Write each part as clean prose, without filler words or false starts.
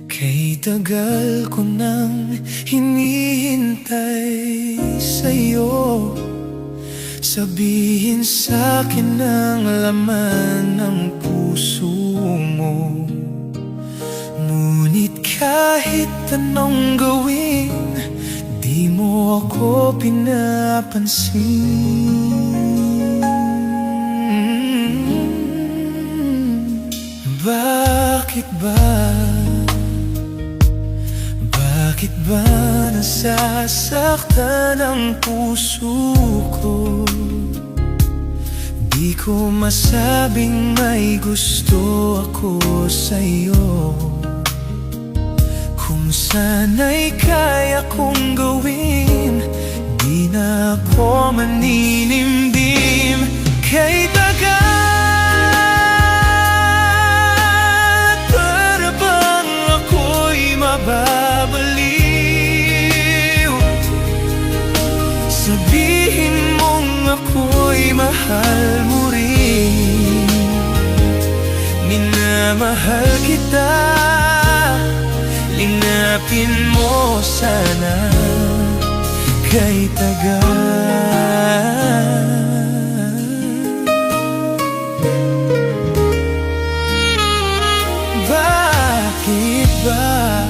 Kay tagal ko nang hinihintay sa'yo. Sabihin sa'kin ang laman ng puso mo. Ngunit kahit anong gawin, di mo ako pinapansin. Bakit ba? Bakit ba nasasaktan ang puso ko? Di ko masabing may gusto ako sa'yo. Kung sana'y kaya kong gawin, di na ako maninimdim. Kay tagal, para bang ako'y mababaliw. Sabihin mong ako'y mahal mo rin. Minamahal kita, linapin mo sana. Kay tagal, bakit ba?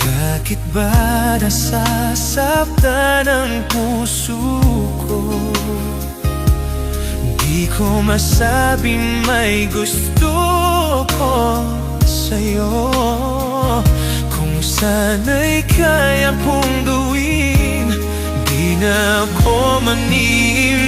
Bakit ba nasasaktan ang puso ko? Di ko masabing may gusto ko sa'yo. Kung sana'y kaya kong gawin, di na ako maninimdim.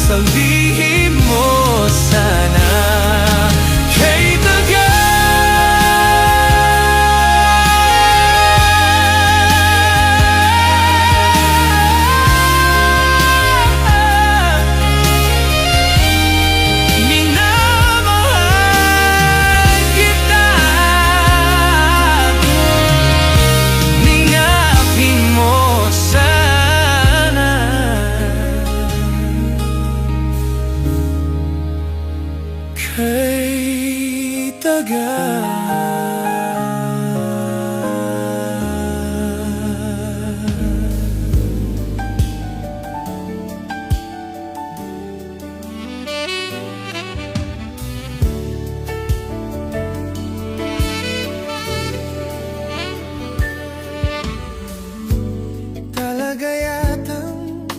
Sabihin mo sana. Kay tagal, minamahal kita. Ningapin mo sana. Kay tagal, talaga yatang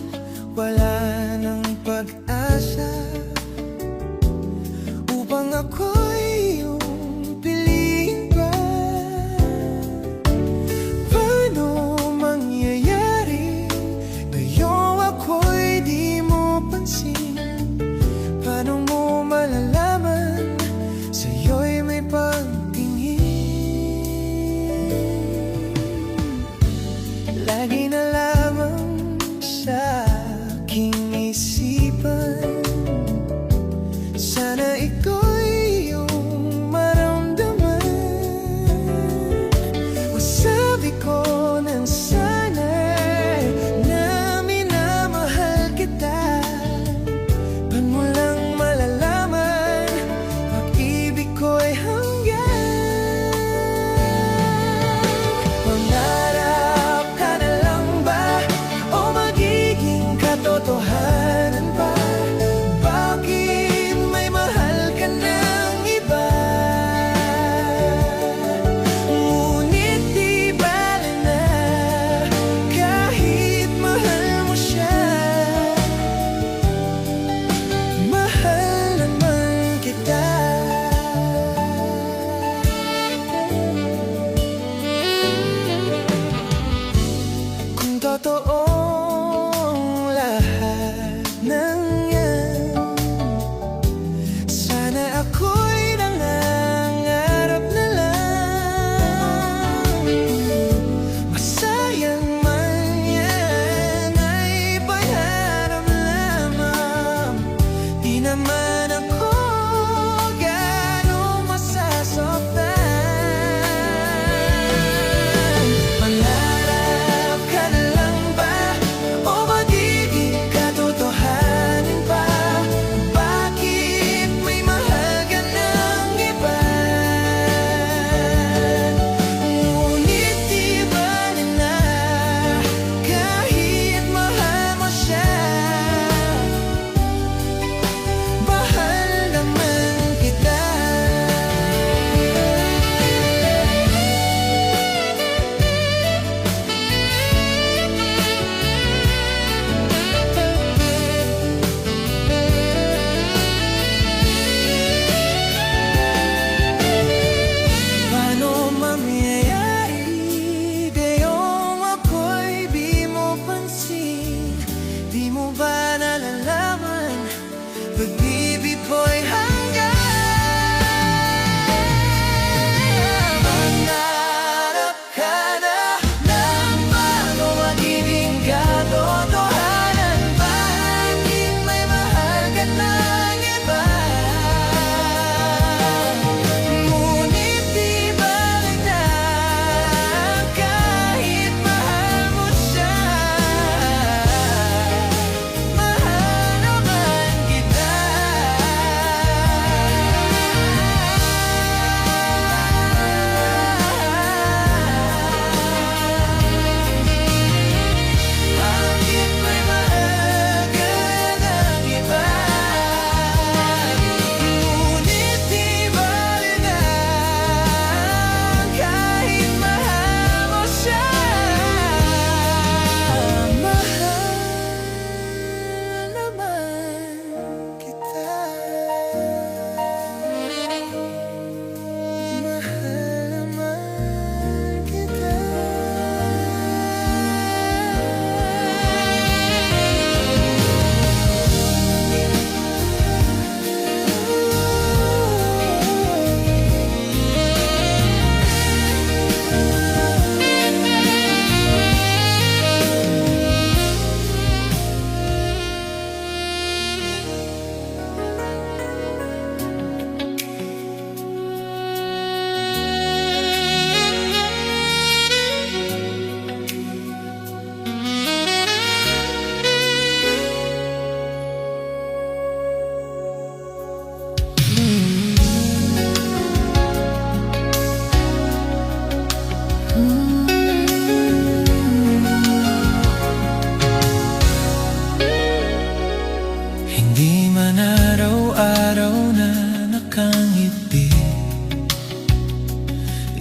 wala ng pag-asa upang ako'y iyong piliin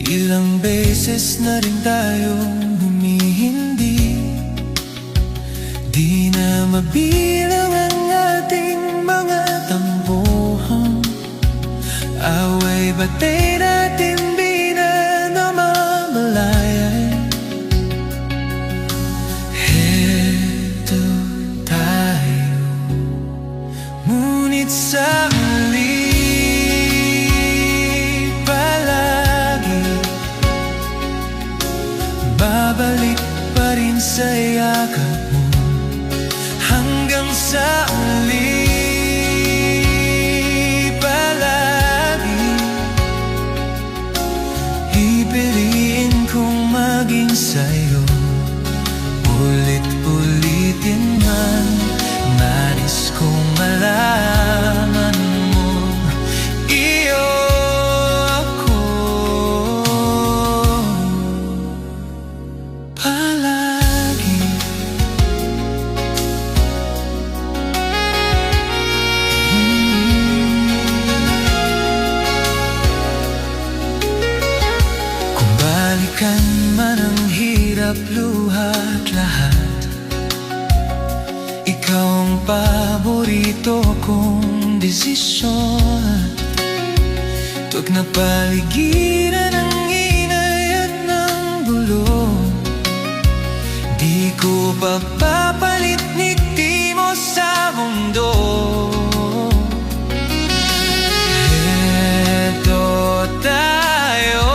Ilang beses na rin tayong humihindi, di na mabilang ang ating mga tampuhan. Away batay natin di na namamalayan. Heto tayo, ngunit sa huli palagi babalik pa rin sa yakap mo. Hanggang sa uli palagi pipiliin kong maging sa'yo. Ulit-ulitin man, nais kong malaman mo, iyo ako palagi. Kung balikan man ang hirap, luha't lahat, ikaw ang paborito kong desisyon. Tuwag na paligiran ng inay at ng gulo, di ko papapalit ngiti mo sa mundo. Heto tayo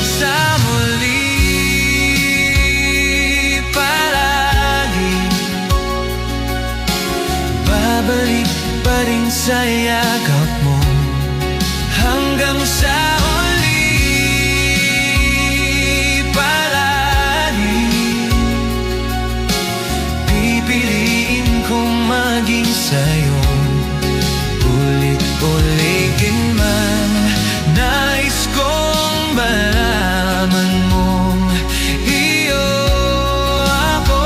sa muli palagi, babalik pa rin sa yakap mo. Hanggang sa uli palagi pipiliin kong maging sa'yo. Ulit-ulitin man, nais kong malaman mong iyo ako.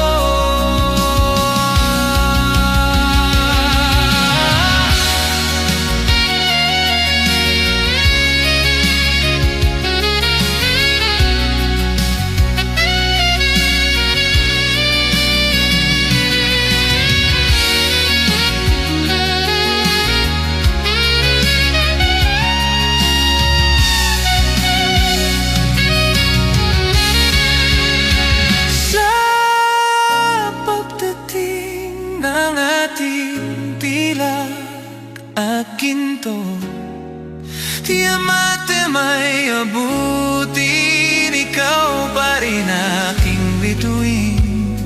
Ng ating pilak at ginto, tiyamat may abutin, ikaw pa rin aking bituin.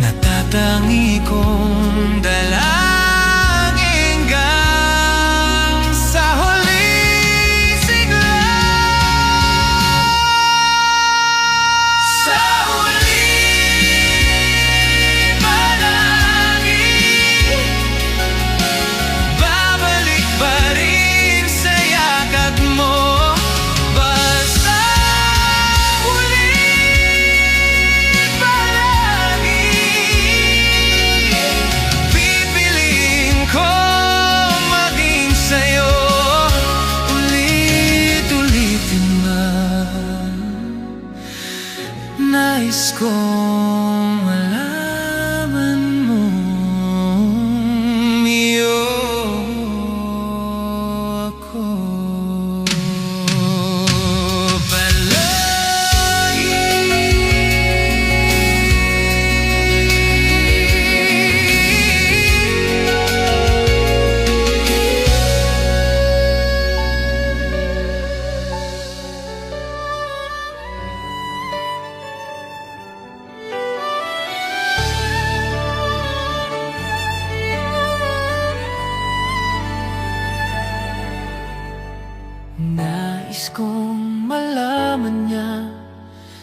Natatangi kong dalangin hanggang sa huling sigla. Sa nais kong malaman mo, iyo ako palagi. Nais kong malaman niya,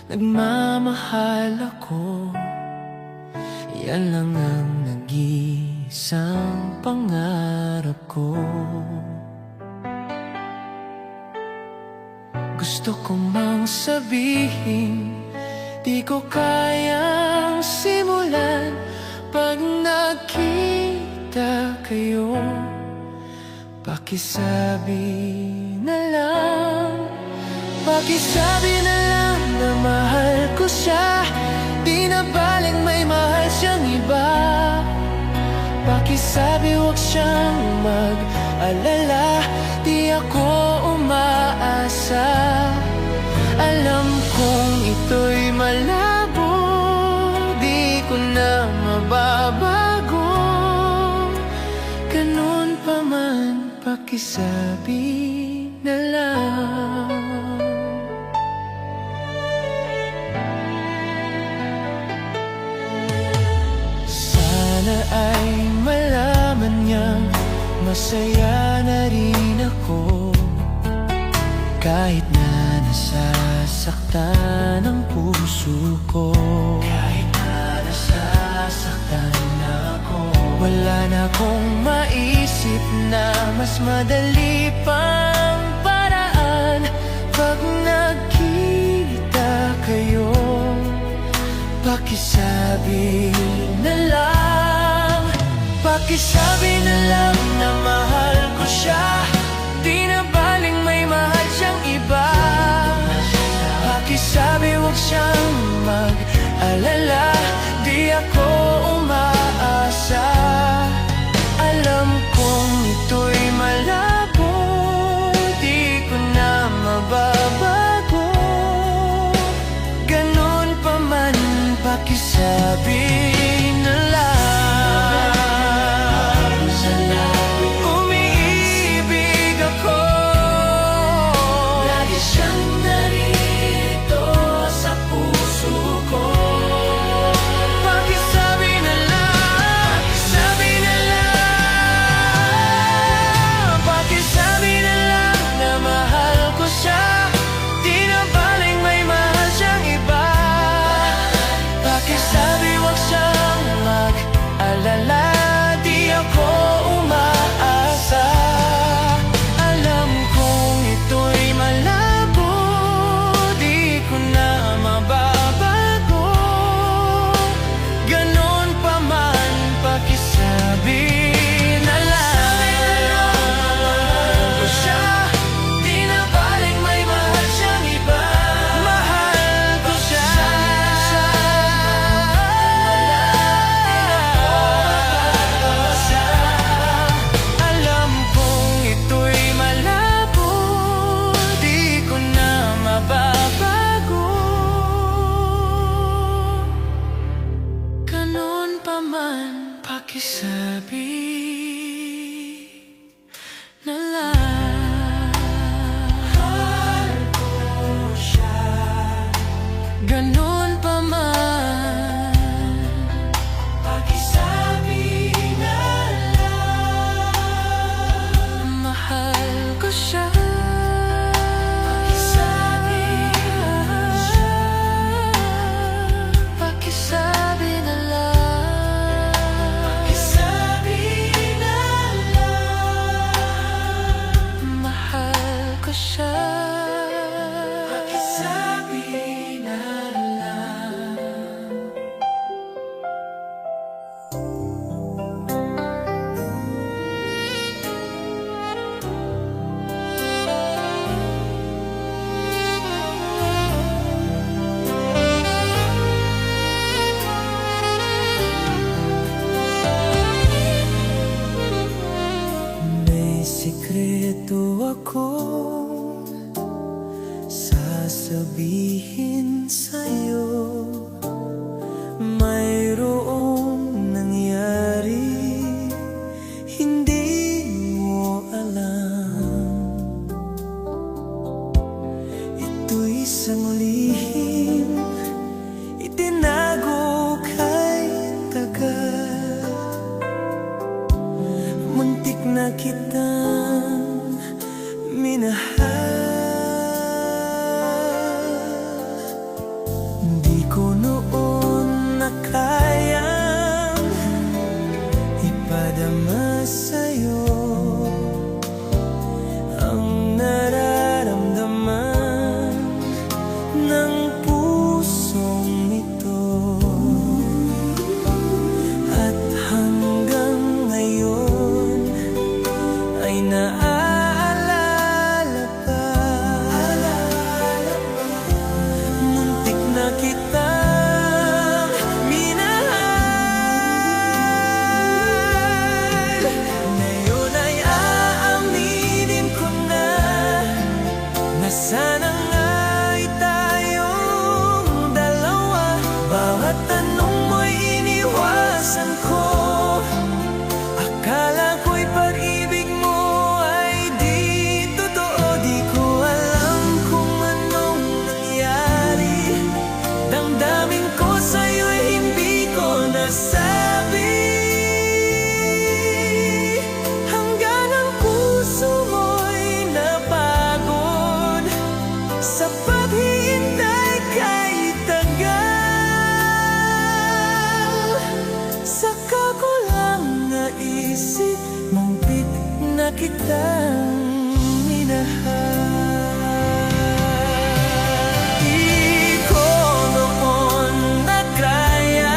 nagmamahal ako. Yan lang ang nag-iisang pangarap ko. Gusto ko mang sabihin, di ko kayang simulan pag nakita kayo. Pakisabi na lang Pakisabi na lang na mahal ko siya, di na baling may mahal siyang iba. Pakisabi huwag siyang mag-alala, di ako umaasa. Alam kong ito'y malabo, di ko na mababago. Ganun pa man, pakisabi na lang. Sana ay malaman niyang masaya na rin ako, kahit na nasasaktan ang puso ko. Kahit na nasasaktan na ako, wala na akong maisip na mas madali pang paraan. Pag nagkita kayo, pakisabi na lang. Pakisabi na lang na mahal ko siya, di na baling may mahal siyang iba. Pakisabi huwag siyang mag-alala, di ako umaasa. Alam kong ito'y malabo, di ko na mababago. Ganun pa man, pakisabi na lang. Umiibig ako, lagi siyang narito sa puso ko. Pakisabi na lang, pakisabi na lang. Pakisabi na lang na mahal ko siya, di na baling may mahal siyang iba. Pakisabi huwag siyang mag-alala, di ako umaasa. Alam kong ito'y malabo, di ko na mababago. Ganon pa man, pakisabi na lang. Mahal ko siya, di na baling may mahal siyang iba. Mahal ko siya. Alam kong ito'y malabo, di ko na mababago. Ganun pa man, pakisabi na lang. Mahal ko siya, ganun pa man, pakisabi na lang. Mahal ko siya, pakisabi na siya. Pakisabi na lang. Pakisabi na lang. Mahal ko siya, pakisabi na lang. May sikreto akong sasabihin sa'yo. Mayroong nangyari, hindi mo alam. Ito'y isang lihim, itinago kay tagal. Muntik na kitang minahal. Di ko noon na kayang ipadama sa'yo ang nararamdaman ng sana nga'y tayong dalawa. Bawat tanong mo'y iniwasan ko. Akala ko'y pag-ibig mo ay di totoo. Di ko alam kung anong nangyari. Damdamin ko sa'yo'y hindi ko nasabi. Hanggang ang puso mo'y napagod sa paghihintay kahit tagal. Saka ko lang naisip, muntik na kitang minahal. Di ko noon nagkayang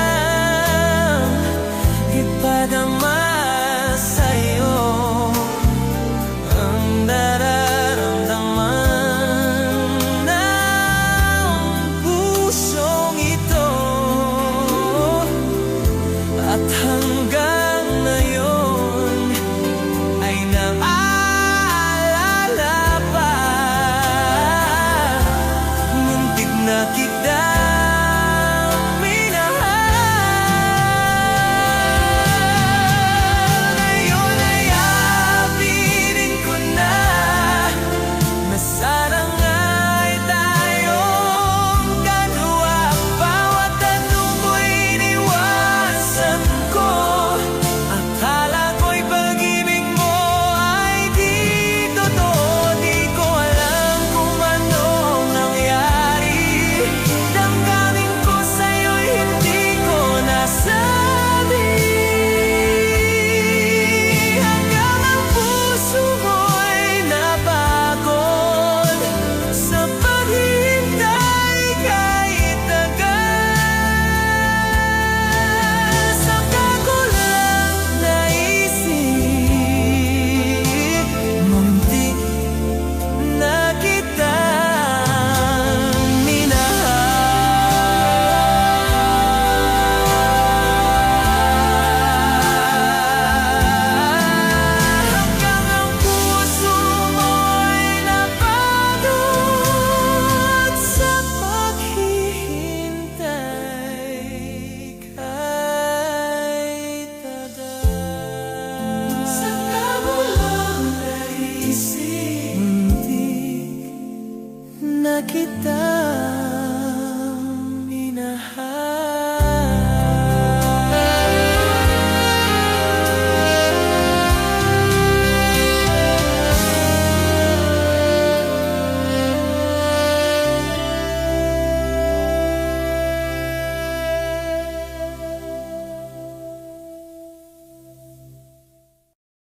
ipadama sa'yo ang nararamdaman ng pusong ito. At hanggang ngayon ay naalala pa. Muntik na kitang minahal. Ngayon ay aaminin ko na sana nga'y tayong dalawa. Bawat tanong mo'y iniwasan ko. Akala ko'y pag-ibig mo ay di totoo. Di ko alam kung anong nangyari. Damdamin ko sa'yo'y hindi ko nasabi. Hanggang ang puso mo'y napagod sa paghihintay kahit tagal. Saka ko lang naisip, muntik na kitang minahal. Hanggang ang puso mo'y napagod sa paghihintay kahit tagal. Saka ko lang naisip, muntik na kita